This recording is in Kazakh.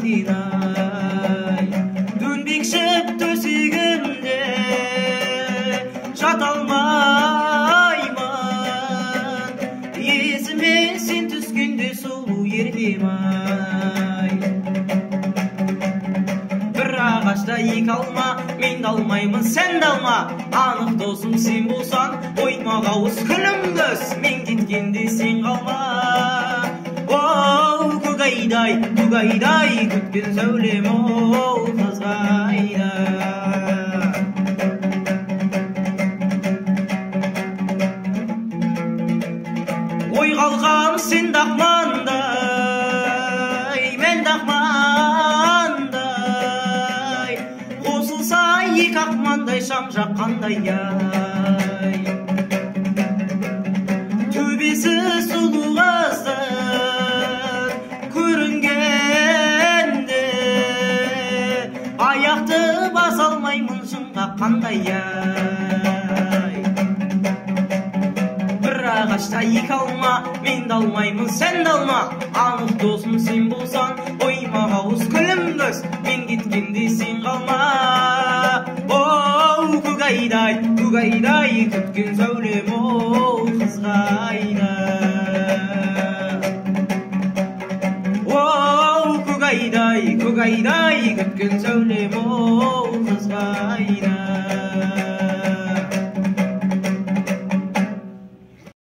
артидай. Дүнбекшіп төсегімде жата алмаймын, есіме сен түскенде сұлу еркем-ай. Бір ағашта екі алма, мен де алмаймын, сен де алма. Анық досым сен болсаң, оймақ ауыз күлімдіз, мен кеткенде сен қалма. Оу, көк-айдай, күткен сәулем, оу, қызғайда. Ой қалқам сен дақмандай, мен дақмандай, қосылса екі ақмандай шам жаққандай ай. Төбесі сұлу қыздың көрінгенде, аяқты баса алмаймын шыңға қандай ай. Бір ағашта екі алма, мен де алмаймын, сен де алма. Анық досым сен болсаң, оймақ ауыз күлімдіз, мен кеткенде сен қалма. Оу, көк-айдай, күткен сәулем, оу, қызғайда. Оу, көк-айдай, күткен сәулем, оу, қызғайда.